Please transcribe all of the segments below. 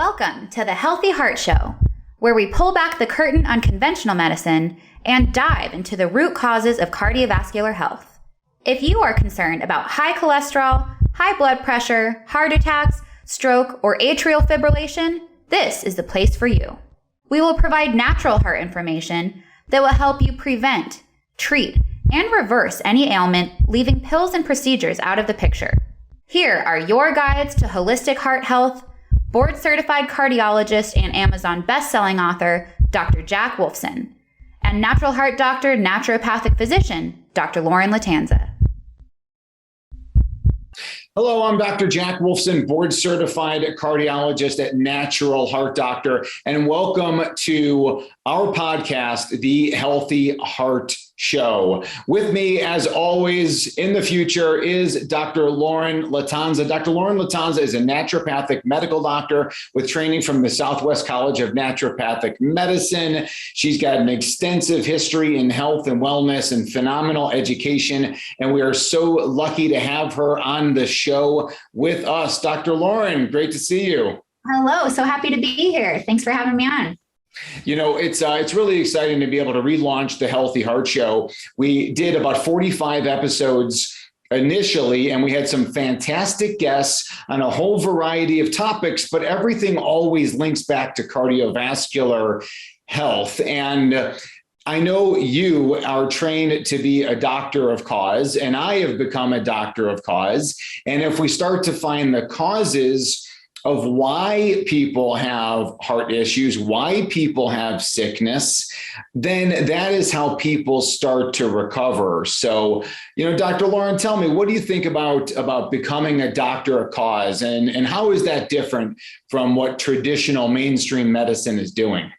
Welcome to the Healthy Heart Show, where we pull back the curtain on conventional medicine and dive into the root causes of cardiovascular health. If you are concerned about high cholesterol, high blood pressure, heart attacks, stroke, or atrial fibrillation, this is the place for you. We will provide natural heart information that will help you prevent, treat, and reverse any ailment, leaving pills and procedures out of the picture. Here are your guides to holistic heart health, board-certified cardiologist and Amazon best-selling author, Dr. Jack Wolfson, and natural heart doctor, naturopathic physician, Dr. Lauren Lattanza. Hello, I'm Dr. Jack Wolfson, board-certified cardiologist at Natural Heart Doctor, and welcome to our podcast, The Healthy Heart Show. With me, as always, in the future is Dr. Lauren Lattanza. Dr. Lauren Lattanza is a naturopathic medical doctor with training from the Southwest College of Naturopathic Medicine. She's got an extensive history in health and wellness and phenomenal education, and we are so lucky to have her on the show with us. Dr. Lauren, great to see you. Hello, so happy to be here. Thanks for having me on. You know, it's really exciting to be able to relaunch the Healthy Heart Show. We did about 45 episodes initially, and we had some fantastic guests on a whole variety of topics, but everything always links back to cardiovascular health. And I know you are trained to be a doctor of cause, and I have become a doctor of cause. And if we start to find the causes of why people have heart issues, why people have sickness, then that is how people start to recover. So, you know, Dr. Lauren, tell me, what do you think about becoming a doctor of cause, and how is that different from what traditional mainstream medicine is doing?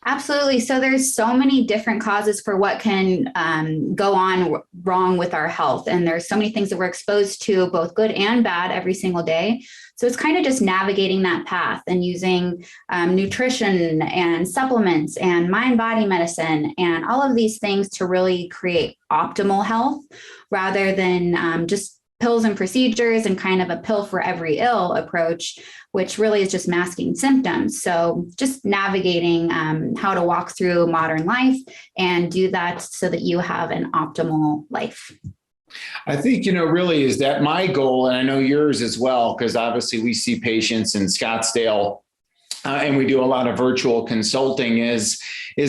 Absolutely. So there's so many different causes for what can go on wrong with our health. And there's so many things that we're exposed to, both good and bad, every single day. So it's kind of just navigating that path and using nutrition and supplements and mind-body medicine and all of these things to really create optimal health rather than just pills and procedures and kind of a pill for every ill approach, which really is just masking symptoms. So just navigating how to walk through modern life and do that so that you have an optimal life. I think, really is that my goal, and I know yours as well, because obviously we see patients in Scottsdale and we do a lot of virtual consulting, is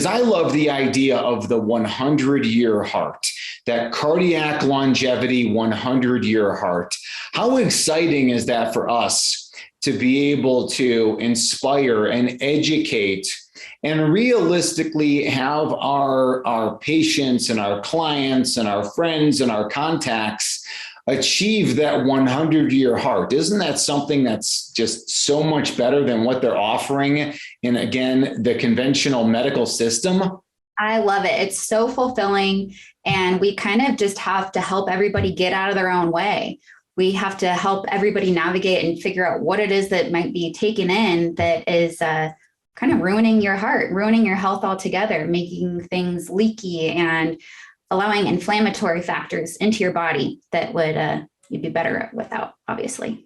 I love the idea of the 100-year heart, that cardiac longevity 100-year heart. How exciting is that for us to be able to inspire and educate and realistically have our patients and our clients and our friends and our contacts achieve that 100-year heart? Isn't that something that's just so much better than what they're offering in, again, the conventional medical system? I love it. It's so fulfilling. And we kind of just have to help everybody get out of their own way. We have to help everybody navigate and figure out what it is that might be taken in that is kind of ruining your heart, ruining your health altogether, making things leaky and allowing inflammatory factors into your body that would you'd be better without, obviously.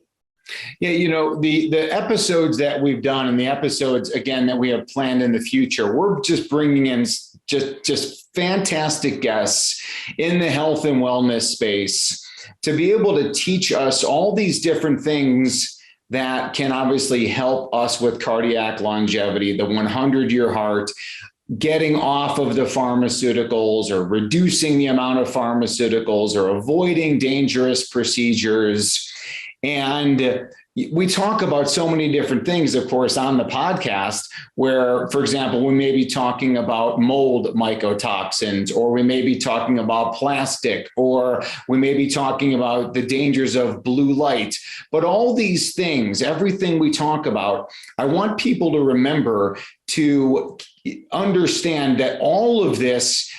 Yeah, the episodes that we've done and the episodes, again, that we have planned in the future, we're just bringing in just fantastic guests in the health and wellness space to be able to teach us all these different things that can obviously help us with cardiac longevity, the 100-year heart, getting off of the pharmaceuticals or reducing the amount of pharmaceuticals or avoiding dangerous procedures. And we talk about so many different things, of course, on the podcast where, for example, we may be talking about mold mycotoxins, or we may be talking about plastic, or we may be talking about the dangers of blue light. But all these things, everything we talk about, I want people to remember to understand that all of this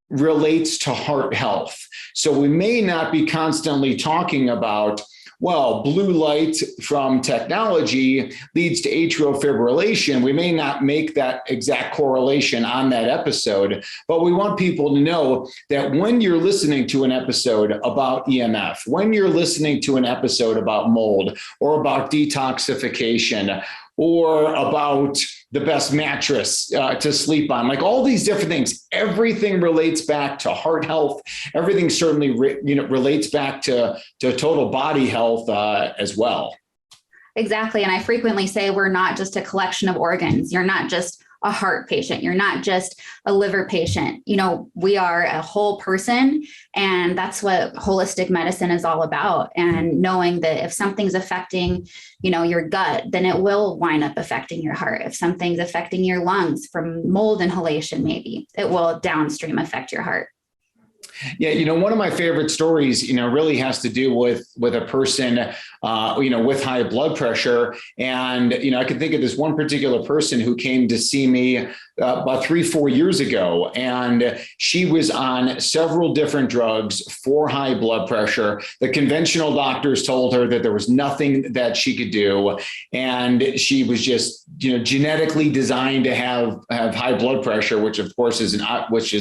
relates to heart health. So we may not be constantly talking about, well, blue light from technology leads to atrial fibrillation. We may not make that exact correlation on that episode, but we want people to know that when you're listening to an episode about EMF, when you're listening to an episode about mold or about detoxification, or about the best mattress to sleep on. Like all these different things, everything relates back to heart health. Everything certainly relates back to total body health as well. Exactly. And I frequently say we're not just a collection of organs. You're not just a heart patient. You're not just a liver patient. We are a whole person. And that's what holistic medicine is all about. And knowing that if something's affecting, your gut, then it will wind up affecting your heart. If something's affecting your lungs from mold inhalation, maybe it will downstream affect your heart. Yeah, one of my favorite stories, really has to do with a person, with high blood pressure. And, I can think of this one particular person who came to see me about 3-4 years ago. And she was on several different drugs for high blood pressure. The conventional doctors told her that there was nothing that she could do. And she was just, genetically designed to have high blood pressure, which of course is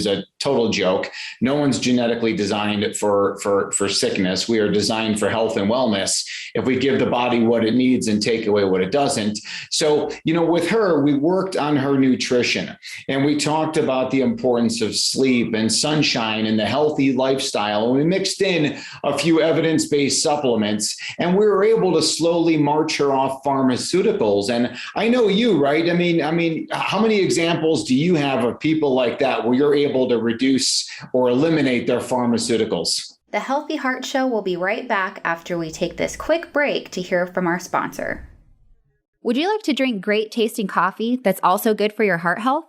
a total joke. No one's genetically designed for sickness. We are designed for health and wellness if we give the body what it needs and take away what it doesn't. So, with her, we worked on her nutrition and we talked about the importance of sleep and sunshine and the healthy lifestyle. And we mixed in a few evidence-based supplements and we were able to slowly march her off pharmaceuticals. And I know you, right? I mean, how many examples do you have of people like that where you're able to reduce or eliminate their pharmaceuticals? The Healthy Heart Show will be right back after we take this quick break to hear from our sponsor. Would you like to drink great tasting coffee that's also good for your heart health?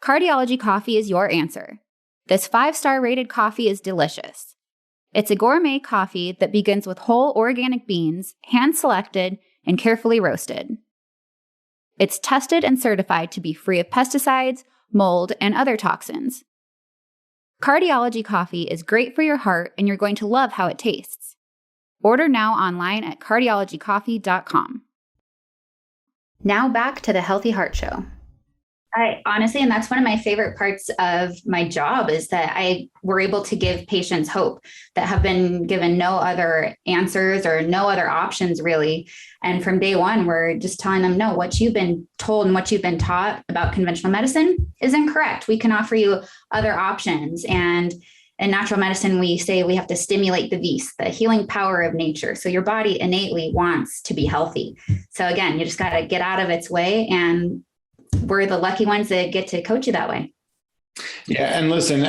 Cardiology Coffee is your answer. This 5-star rated coffee is delicious. It's a gourmet coffee that begins with whole organic beans, hand-selected and carefully roasted. It's tested and certified to be free of pesticides, mold, and other toxins. Cardiology Coffee is great for your heart, and you're going to love how it tastes. Order now online at cardiologycoffee.com. Now back to the Healthy Heart Show. I honestly, and that's one of my favorite parts of my job, is that we're able to give patients hope that have been given no other answers or no other options really. And from day one, we're just telling them, no, what you've been told and what you've been taught about conventional medicine is incorrect. We can offer you other options. And in natural medicine, we say we have to stimulate the vis, the healing power of nature. So your body innately wants to be healthy. So again, you just got to get out of its way, and we're the lucky ones that get to coach you that way. Yeah. And listen,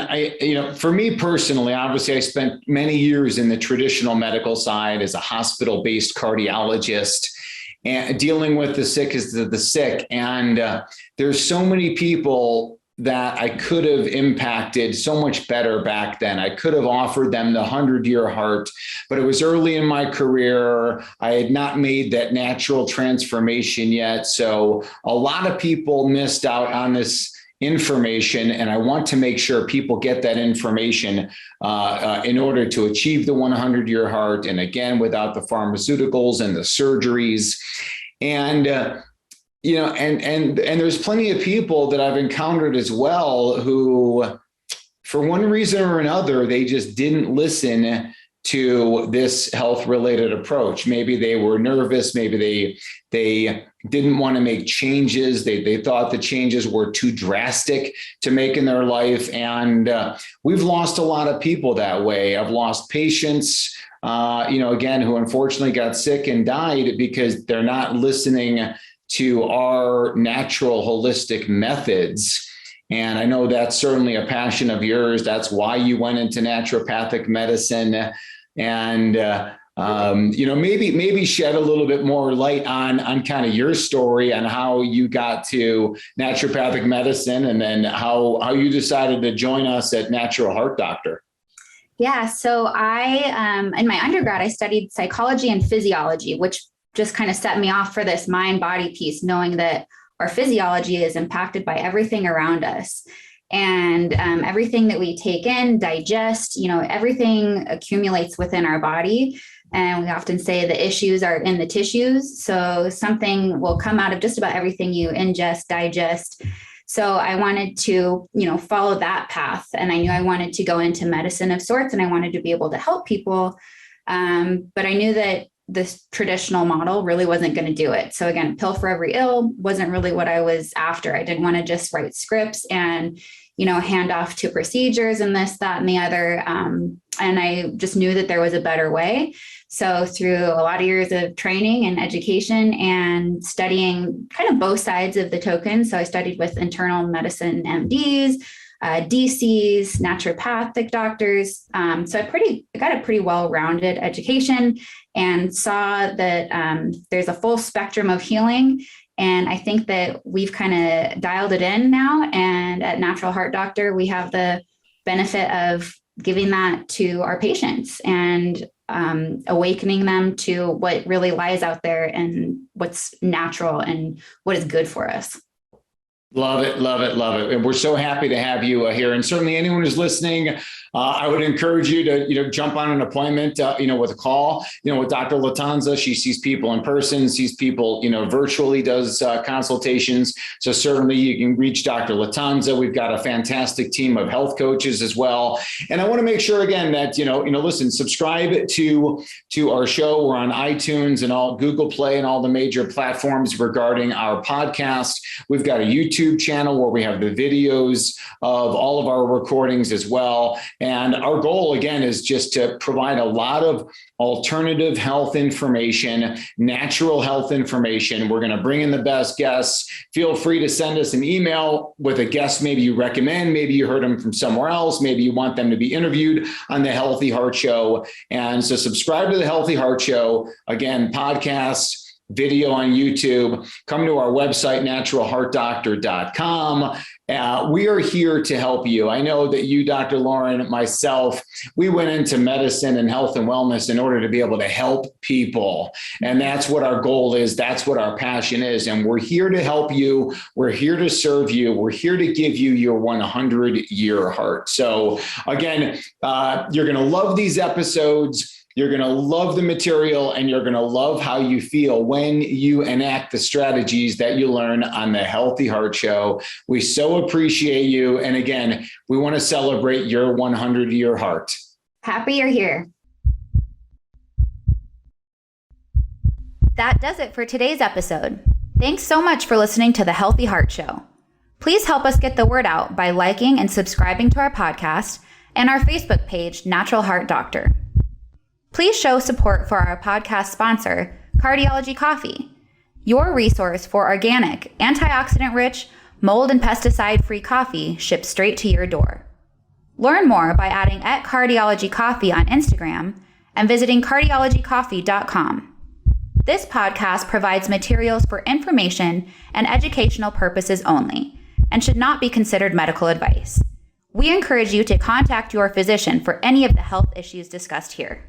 for me personally, obviously I spent many years in the traditional medical side as a hospital-based cardiologist and dealing with the sickest of the sick. And there's so many people that I could have impacted so much better back then. I could have offered them the 100-year heart, but it was early in my career. I had not made that natural transformation yet. So a lot of people missed out on this information, and I want to make sure people get that information in order to achieve the 100-year heart. And again, without the pharmaceuticals and the surgeries. And and there's plenty of people that I've encountered as well who, for one reason or another, they just didn't listen to this health-related approach. Maybe they were nervous. Maybe they didn't want to make changes. They thought the changes were too drastic to make in their life. And we've lost a lot of people that way. I've lost patients, again, who unfortunately got sick and died because they're not listening to our natural holistic methods. And I know that's certainly a passion of yours. That's why you went into naturopathic medicine. And, maybe shed a little bit more light on kind of your story on how you got to naturopathic medicine and then how you decided to join us at Natural Heart Doctor. Yeah. So in my undergrad, I studied psychology and physiology, which just kind of set me off for this mind-body piece, knowing that our physiology is impacted by everything around us. And everything that we take in, digest, everything accumulates within our body. And we often say the issues are in the tissues. So something will come out of just about everything you ingest, digest. So I wanted to, follow that path. And I knew I wanted to go into medicine of sorts, and I wanted to be able to help people. But I knew that this traditional model really wasn't going to do it. So again, pill for every ill wasn't really what I was after. I didn't want to just write scripts and, hand off to procedures and this, that, and the other. And I just knew that there was a better way. So through a lot of years of training and education and studying kind of both sides of the token. So I studied with internal medicine MDs, DCs, naturopathic doctors. So I got a pretty well-rounded education and saw that there's a full spectrum of healing. And I think that we've kind of dialed it in now. And at Natural Heart Doctor, we have the benefit of giving that to our patients and awakening them to what really lies out there and what's natural and what is good for us. Love it, love it, love it. And we're so happy to have you here. And certainly anyone who's listening, I would encourage you to, jump on an appointment, with a call, with Dr. Lattanza. She sees people in person, sees people, virtually, does consultations. So certainly you can reach Dr. Lattanza. We've got a fantastic team of health coaches as well. And I want to make sure again that, listen, subscribe to our show. We're on iTunes and all Google Play and all the major platforms regarding our podcast. We've got a YouTube channel where we have the videos of all of our recordings as well. And our goal, again, is just to provide a lot of alternative health information, natural health information. We're going to bring in the best guests. Feel free to send us an email with a guest maybe you recommend, maybe you heard them from somewhere else, maybe you want them to be interviewed on the Healthy Heart Show. And so subscribe to the Healthy Heart Show. Again, podcast, video on YouTube. Come to our website, naturalheartdoctor.com. We are here to help you. I know that you, Dr. Lauren, myself, we went into medicine and health and wellness in order to be able to help people. And that's what our goal is. That's what our passion is. And we're here to help you. We're here to serve you. We're here to give you your 100-year heart. So again, you're going to love these episodes. You're going to love the material and you're going to love how you feel when you enact the strategies that you learn on the Healthy Heart Show. We so appreciate you. And again, we want to celebrate your 100-year heart. Happy you're here. That does it for today's episode. Thanks so much for listening to the Healthy Heart Show. Please help us get the word out by liking and subscribing to our podcast and our Facebook page, Natural Heart Doctor. Please show support for our podcast sponsor, Cardiology Coffee, your resource for organic, antioxidant-rich, mold and pesticide-free coffee shipped straight to your door. Learn more by adding @Cardiology Coffee on Instagram and visiting cardiologycoffee.com. This podcast provides materials for information and educational purposes only and should not be considered medical advice. We encourage you to contact your physician for any of the health issues discussed here.